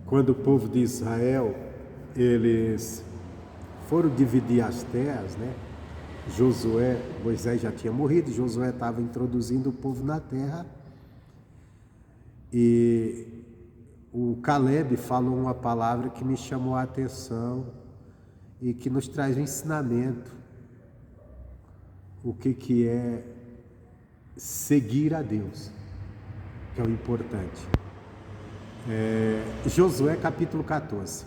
quando o povo de Israel, eles foram dividir as terras, né? Moisés já tinha morrido, Josué estava introduzindo o povo na terra, e o Caleb falou uma palavra que me chamou a atenção e que nos traz um ensinamento, o que é seguir a Deus, que é o importante. Josué capítulo 14.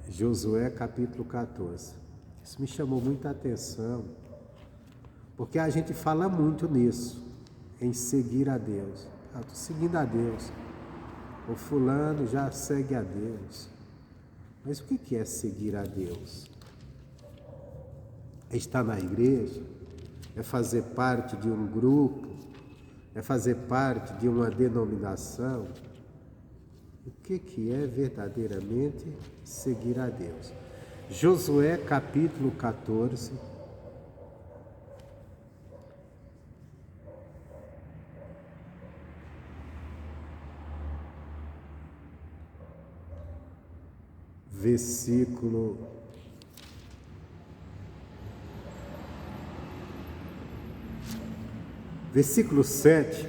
Josué capítulo 14. Isso me chamou muita atenção, porque a gente fala muito nisso, em seguir a Deus. Estou seguindo a Deus. O fulano já segue a Deus. Mas o que é seguir a Deus? É estar na igreja? É fazer parte de um grupo? É fazer parte de uma denominação? O que é verdadeiramente seguir a Deus? Josué capítulo 14. Versículo 7,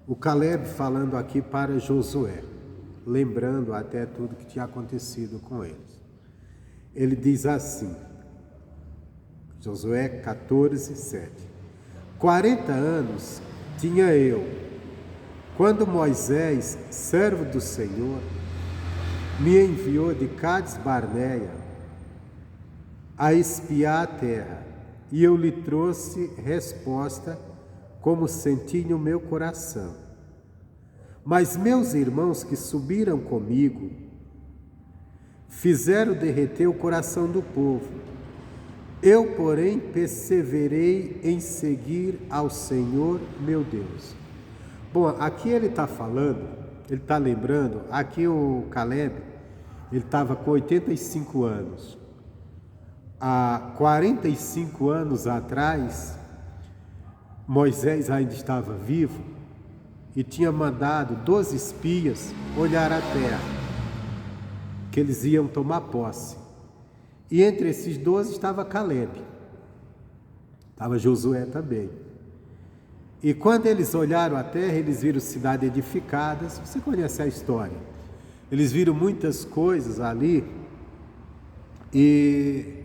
o Caleb falando aqui para Josué, lembrando até tudo que tinha acontecido com eles. Ele diz assim, Josué 14, 7: 40 anos tinha eu, quando Moisés, servo do Senhor, me enviou de Cades Barneia a espiar a terra, e eu lhe trouxe resposta como senti no meu coração. Mas meus irmãos que subiram comigo fizeram derreter o coração do povo. Eu, porém, perseverei em seguir ao Senhor meu Deus. Bom, aqui ele está falando, ele está lembrando, aqui o Caleb, ele estava com 85 anos. Há 45 anos atrás, Moisés ainda estava vivo e tinha mandado 12 espias olhar a terra, que eles iam tomar posse. E entre esses 12 estava Caleb, estava Josué também. E quando eles olharam a terra, eles viram cidades edificadas. Você conhece a história. Eles viram muitas coisas ali e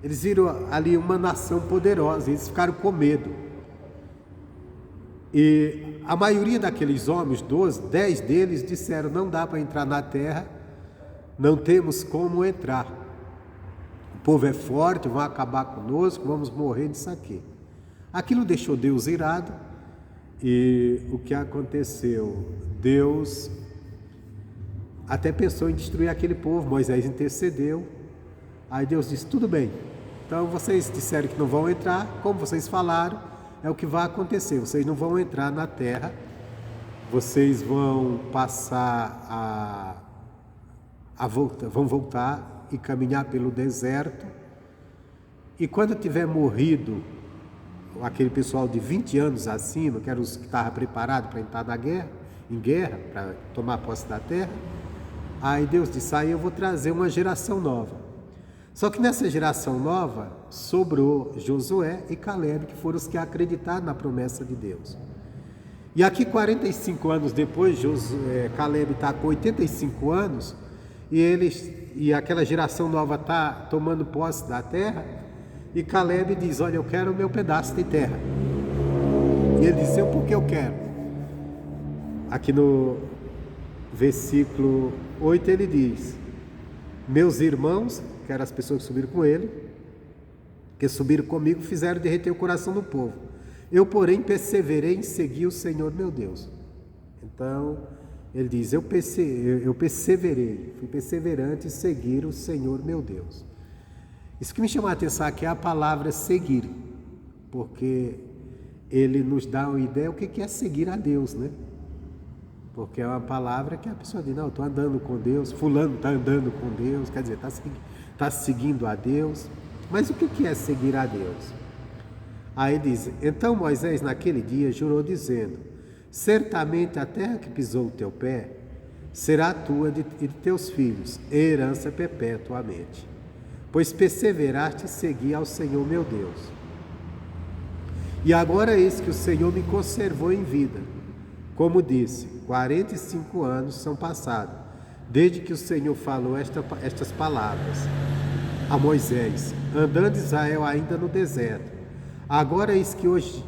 eles viram ali uma nação poderosa, eles ficaram com medo. E a maioria daqueles homens, 10 deles disseram, não dá para entrar na terra, não temos como entrar. O povo é forte, vão acabar conosco, vamos morrer disso aqui. Aquilo deixou Deus irado, e o que aconteceu? Deus até pensou em destruir aquele povo, Moisés intercedeu, aí Deus disse, tudo bem, então vocês disseram que não vão entrar, como vocês falaram, é o que vai acontecer, vocês não vão entrar na terra, vocês vão passar vão voltar e caminhar pelo deserto, e quando tiver morrido aquele pessoal de 20 anos acima, que eram os que estavam preparados para entrar em guerra, para tomar posse da terra, aí Deus disse, aí eu vou trazer uma geração nova. Só que nessa geração nova, sobrou Josué e Caleb, que foram os que acreditaram na promessa de Deus. E aqui 45 anos depois, Caleb está com 85 anos, e aquela geração nova está tomando posse da terra, e Caleb diz, olha, eu quero o meu pedaço de terra. E ele disse, porque eu quero. Aqui no versículo 8 ele diz, meus irmãos, que eram as pessoas que subiram com ele, que subiram comigo, fizeram derreter o coração do povo. Eu, porém, perseverei em seguir o Senhor meu Deus. Então, ele diz, eu perseverei, fui perseverante em seguir o Senhor meu Deus. Isso que me chama a atenção aqui é a palavra seguir, porque ele nos dá uma ideia o que é seguir a Deus, né? Porque é uma palavra que a pessoa diz, não, eu estou andando com Deus, fulano está andando com Deus, quer dizer, está seguindo a Deus. Mas o que é seguir a Deus? Aí diz, então Moisés naquele dia jurou dizendo, Certamente a terra que pisou o teu pé será tua e de teus filhos, herança perpetuamente. Pois perseveraste e segui ao Senhor meu Deus. E agora eis que o Senhor me conservou em vida. Como disse, 45 anos são passados, desde que o Senhor falou estas palavras a Moisés, andando Israel ainda no deserto. Agora eis que hoje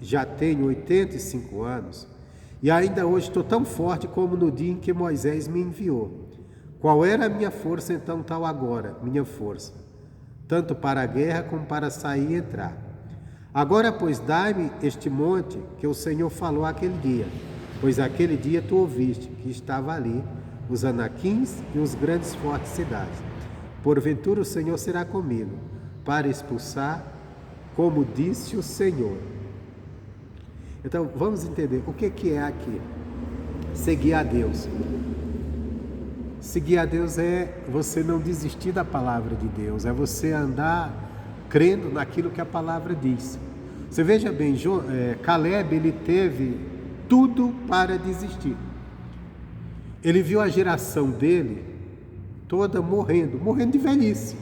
já tenho 85 anos, e ainda hoje estou tão forte como no dia em que Moisés me enviou. Qual era a minha força então tal agora, minha força, tanto para a guerra como para sair e entrar? Agora, pois, dai-me este monte que o Senhor falou aquele dia, pois aquele dia tu ouviste que estava ali os anaquins e os grandes fortes cidades. Porventura o Senhor será comigo, para expulsar, como disse o Senhor. Então, vamos entender o que é aqui. Seguir a Deus. Seguir a Deus é você não desistir da palavra de Deus, é você andar crendo naquilo que a palavra diz. Você veja bem, Caleb, ele teve tudo para desistir. Ele viu a geração dele toda morrendo de velhice.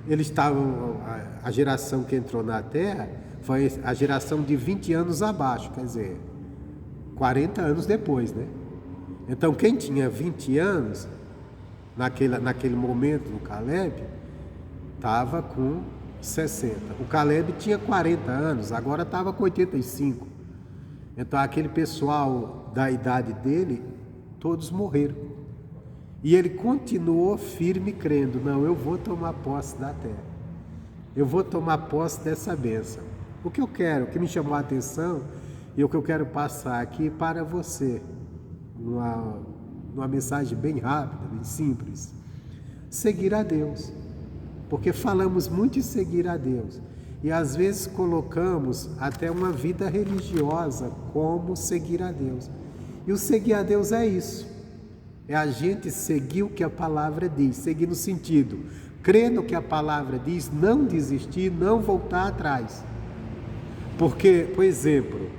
Eles estavam, a geração que entrou na terra foi a geração de 20 anos abaixo, quer dizer, 40 anos depois, né? Então, quem tinha 20 anos, naquele momento, no Caleb, estava com 60. O Caleb tinha 40 anos, agora estava com 85. Então, aquele pessoal da idade dele, todos morreram. E ele continuou firme, crendo, não, eu vou tomar posse da terra. Eu vou tomar posse dessa bênção. O que eu quero, o que me chamou a atenção, e o que eu quero passar aqui para você, numa mensagem bem rápida, bem simples, seguir a Deus. Porque falamos muito em seguir a Deus e às vezes colocamos até uma vida religiosa como seguir a Deus. E o seguir a Deus é isso, é a gente seguir o que a palavra diz, seguir no sentido, crer no que a palavra diz, não desistir, não voltar atrás. Porque, por exemplo,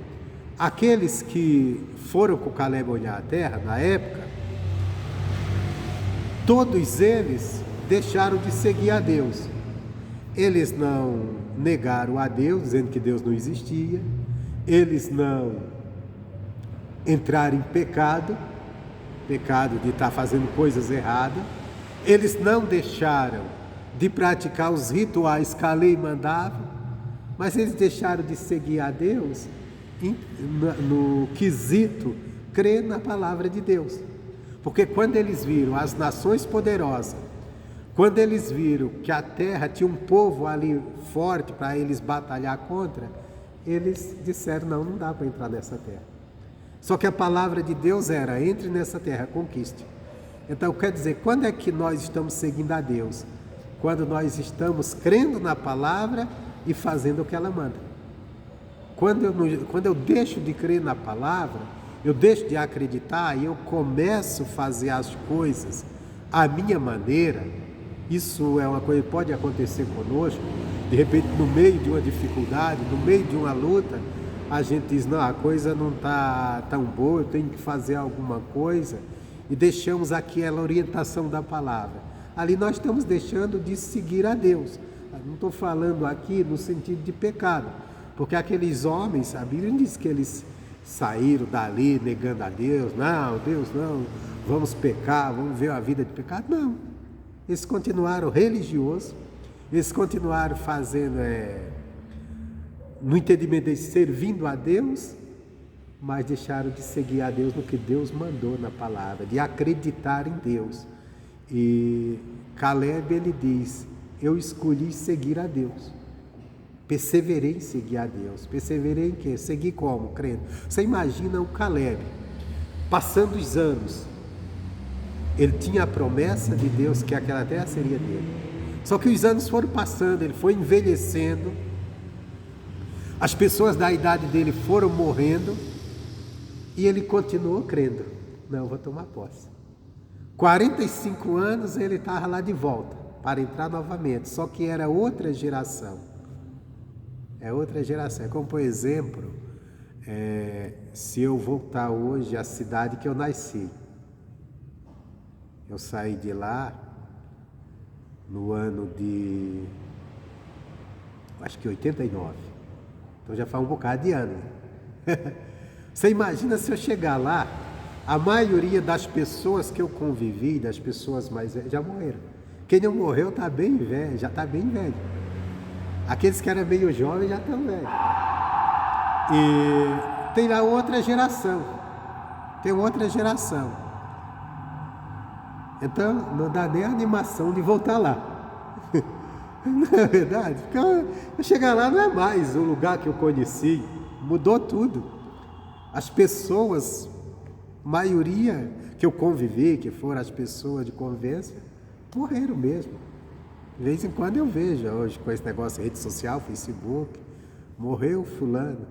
aqueles que foram com Caleb olhar a terra na época, todos eles deixaram de seguir a Deus. Eles não negaram a Deus, dizendo que Deus não existia. Eles não entraram em pecado de estar fazendo coisas erradas. Eles não deixaram de praticar os rituais que a lei mandava, mas eles deixaram de seguir a Deus no quesito crer na palavra de Deus. Porque quando eles viram as nações poderosas, quando eles viram que a terra tinha um povo ali forte para eles batalhar contra, eles disseram, não dá para entrar nessa terra. Só que a palavra de Deus era, entre nessa terra, conquiste. Então, quer dizer, quando é que nós estamos seguindo a Deus? Quando nós estamos crendo na palavra e fazendo o que ela manda. Quando eu deixo de crer na palavra, eu deixo de acreditar e eu começo a fazer as coisas à minha maneira. Isso é uma coisa que pode acontecer conosco. De repente, no meio de uma dificuldade, no meio de uma luta, a gente diz, não, a coisa não está tão boa, eu tenho que fazer alguma coisa, e deixamos aquela orientação da palavra. Ali nós estamos deixando de seguir a Deus. Não estou falando aqui no sentido de pecado, porque aqueles homens, a Bíblia diz que eles saíram dali negando a Deus, não, vamos pecar, vamos ver a vida de pecado. Não, eles continuaram religiosos, eles continuaram fazendo, no entendimento deles, servindo a Deus, mas deixaram de seguir a Deus no que Deus mandou na palavra, de acreditar em Deus. E Caleb, ele diz, eu escolhi seguir a Deus, perseverei em seguir a Deus. Perseverei em quê? Seguir como? Crendo. Você imagina o Caleb, passando os anos, ele tinha a promessa de Deus que aquela terra seria dele. Só que os anos foram passando, ele foi envelhecendo, as pessoas da idade dele foram morrendo, e ele continuou crendo. Não, eu vou tomar posse. 45 anos ele estava lá de volta, para entrar novamente, só que era outra geração. É outra geração. É como, por exemplo, Se eu voltar hoje à cidade que eu nasci, eu saí de lá no ano de, acho que 89. Então já faz um bocado de ano, né? Você imagina se eu chegar lá, a maioria das pessoas que eu convivi, das pessoas mais velhas, já morreram. Quem não morreu está bem velho, já está bem velho. Aqueles que eram meio jovens já estão velhos. E tem lá outra geração. Tem outra geração. Então não dá nem a animação de voltar lá. Não é verdade? Porque eu chegar lá não é mais o lugar que eu conheci. Mudou tudo. As pessoas, maioria que eu convivi, que foram as pessoas de convivência, morreram mesmo. De vez em quando eu vejo hoje com esse negócio de rede social, Facebook, morreu fulano.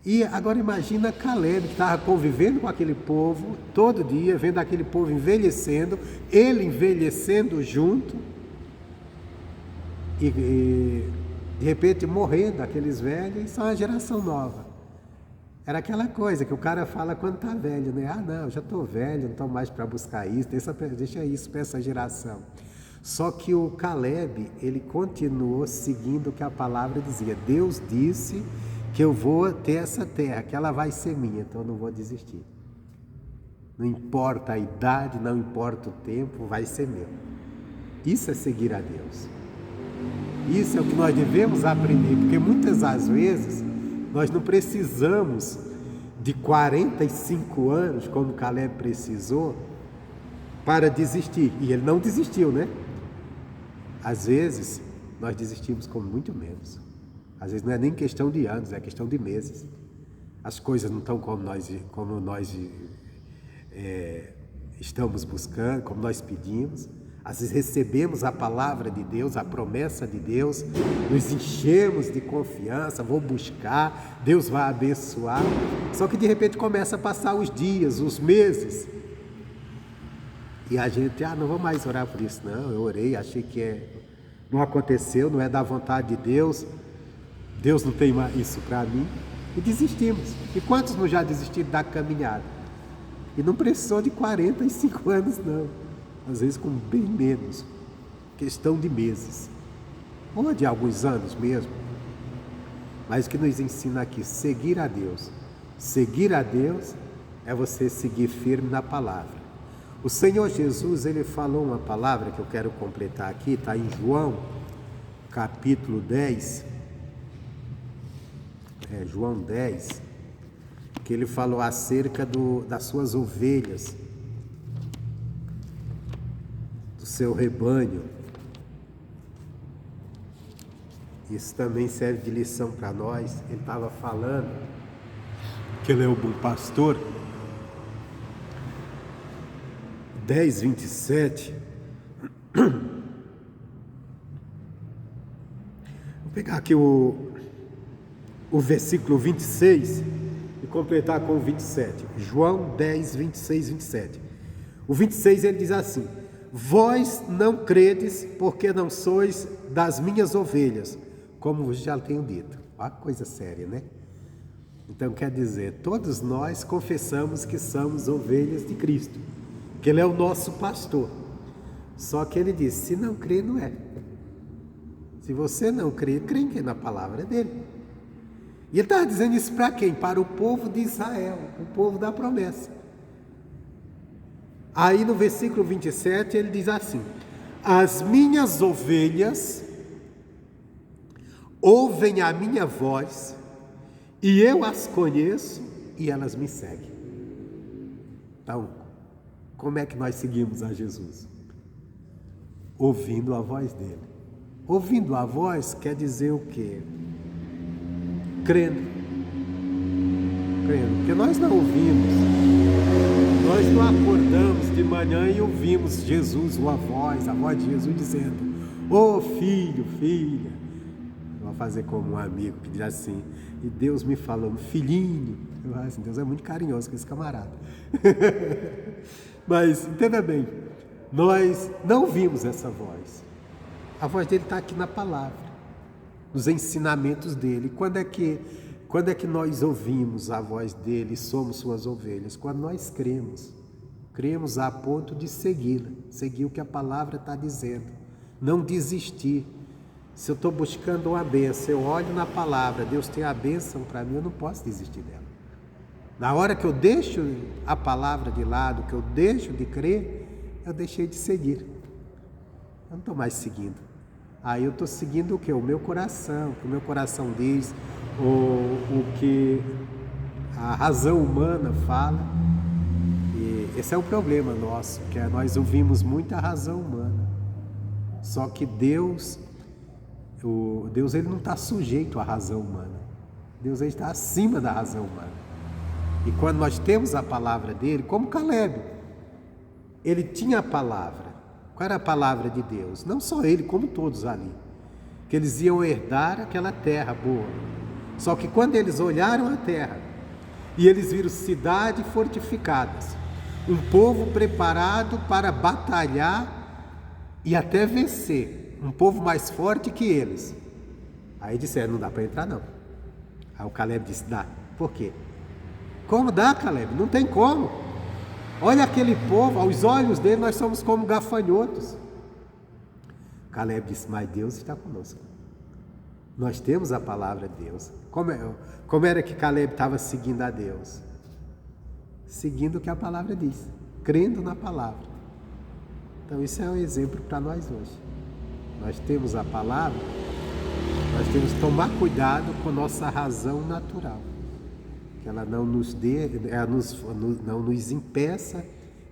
E agora imagina Caleb, que estava convivendo com aquele povo todo dia, vendo aquele povo envelhecendo, ele envelhecendo junto, e de repente morrendo aqueles velhos, e são uma geração nova. Era aquela coisa que o cara fala quando está velho, né? Ah, não, já estou velho, não estou mais para buscar isso, deixa isso para essa geração. Só que o Caleb, ele continuou seguindo o que a palavra dizia. Deus disse que eu vou ter essa terra, que ela vai ser minha, então eu não vou desistir. Não importa a idade, não importa o tempo, vai ser meu. Isso é seguir a Deus. Isso é o que nós devemos aprender, porque muitas das vezes nós não precisamos de 45 anos, como Caleb precisou, para desistir. E ele não desistiu, né? Às vezes, nós desistimos com muito menos. Às vezes não é nem questão de anos, é questão de meses. As coisas não estão como nós estamos buscando, como nós pedimos. Às vezes recebemos a palavra de Deus, a promessa de Deus, nos enchemos de confiança, vou buscar, Deus vai abençoar. Só que de repente começa a passar os dias, os meses. E a gente, não vou mais orar por isso, não. Eu orei, achei que não aconteceu, não é da vontade de Deus. Deus não tem isso para mim. E desistimos. E quantos não já desistiram da caminhada? E não precisou de 45 anos, não. Às vezes com bem menos. Questão de meses. Ou de alguns anos mesmo. Mas o que nos ensina aqui, seguir a Deus. Seguir a Deus é você seguir firme na palavra. O Senhor Jesus, ele falou uma palavra que eu quero completar aqui, está em João, capítulo 10. João 10, que ele falou acerca das suas ovelhas, do seu rebanho. Isso também serve de lição para nós. Ele estava falando que ele é o bom pastor. 10, 27. Vou pegar aqui o versículo 26 e completar com o 27. João 10, 26, 27. O 26 ele diz assim: vós não credes porque não sois das minhas ovelhas, como vos já tenho dito. Olha que coisa séria, né? Então quer dizer, todos nós confessamos que somos ovelhas de Cristo, que Ele é o nosso pastor. Só que Ele diz, se não crê, não é. Se você não crê, crê em quem? Na palavra dele. E Ele estava dizendo isso para quem? Para o povo de Israel, o povo da promessa. Aí no versículo 27 ele diz assim: as minhas ovelhas ouvem a minha voz, e eu as conheço, e elas me seguem. Então, como é que nós seguimos a Jesus? Ouvindo a voz dele. Ouvindo a voz quer dizer o quê? Crendo. Crendo. Porque nós não ouvimos. Nós não acordamos de manhã e ouvimos Jesus, a voz de Jesus dizendo: ô filho, filha. Eu vou fazer como um amigo que diz assim, e Deus me falando, filhinho. Eu falo assim, Deus é muito carinhoso com esse camarada. Mas, entenda bem, nós não ouvimos essa voz. A voz dele está aqui na palavra. nos ensinamentos dele. Quando é que nós ouvimos a voz dele e somos suas ovelhas? Quando nós cremos a ponto de segui-la, seguir o que a palavra está dizendo, não desistir. Se eu estou buscando uma bênção, eu olho na palavra, Deus tem a bênção para mim, eu não posso desistir dela. Na hora que eu deixo a palavra de lado, que eu deixo de crer, eu deixei de seguir. Eu não estou mais seguindo. Aí eu estou seguindo o que? O meu coração, o que o meu coração diz, o que a razão humana fala. E esse é o problema nosso, que nós ouvimos muito a razão humana. Só que Deus ele não está sujeito à razão humana. Deus ele está acima da razão humana. E quando nós temos a palavra dele, como Caleb, ele tinha a palavra. Qual era a palavra de Deus? Não só ele, como todos ali. Que eles iam herdar aquela terra boa. Só que quando eles olharam a terra e eles viram cidades fortificadas, um povo preparado para batalhar e até vencer, um povo mais forte que eles. Aí disseram, não dá para entrar não. Aí o Caleb disse, dá. Por quê? Como dá, Caleb? Não tem como. Olha aquele povo, aos olhos dele nós somos como gafanhotos. Caleb disse, mas Deus está conosco. Nós temos a palavra de Deus. Como era que Caleb estava seguindo a Deus? Seguindo o que a palavra diz, crendo na palavra. Então isso é um exemplo para nós hoje. Nós temos a palavra, nós temos que tomar cuidado com nossa razão natural. Que ela não nos não nos impeça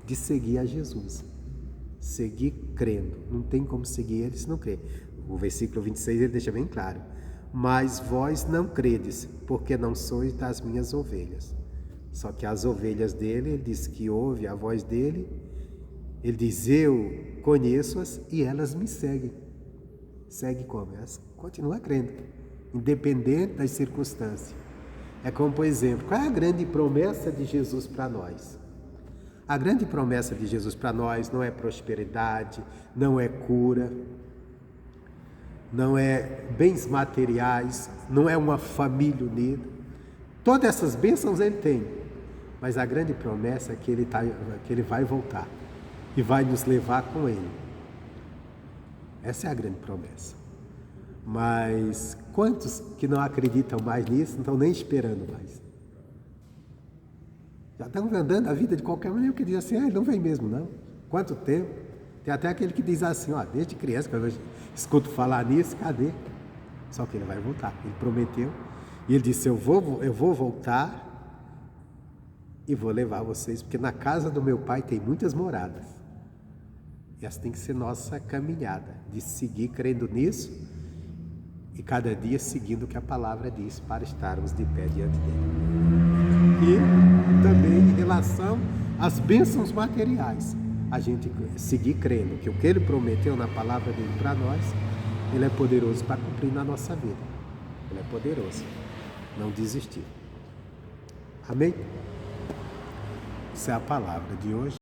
de seguir a Jesus. Seguir crendo. Não tem como seguir ele se não crer. O versículo 26 ele deixa bem claro. Mas vós não credes, porque não sois das minhas ovelhas. Só que as ovelhas dele, ele diz que ouve a voz dele, ele diz, eu conheço-as e elas me seguem. Segue como? Elas continuam crendo, independente das circunstâncias. É como, por exemplo, qual é a grande promessa de Jesus para nós? A grande promessa de Jesus para nós não é prosperidade, não é cura, não é bens materiais, não é uma família unida. Todas essas bênçãos ele tem, mas a grande promessa é que ele vai voltar e vai nos levar com ele. Essa é a grande promessa. Mas quantos que não acreditam mais nisso, não estão nem esperando mais? Já estão andando a vida de qualquer maneira, que diz assim, ele não vem mesmo não. Quanto tempo? Tem até aquele que diz assim, desde criança, quando eu escuto falar nisso, cadê? Só que ele vai voltar, ele prometeu. E ele disse, eu vou voltar e vou levar vocês, porque na casa do meu pai tem muitas moradas. E essa tem que ser nossa caminhada, de seguir crendo nisso e cada dia seguindo o que a palavra diz para estarmos de pé diante dele. E também em relação às bênçãos materiais, a gente seguir crendo que o que ele prometeu na palavra dele para nós, ele é poderoso para cumprir na nossa vida. Ele é poderoso. Não desistir. Amém? Essa é a palavra de hoje.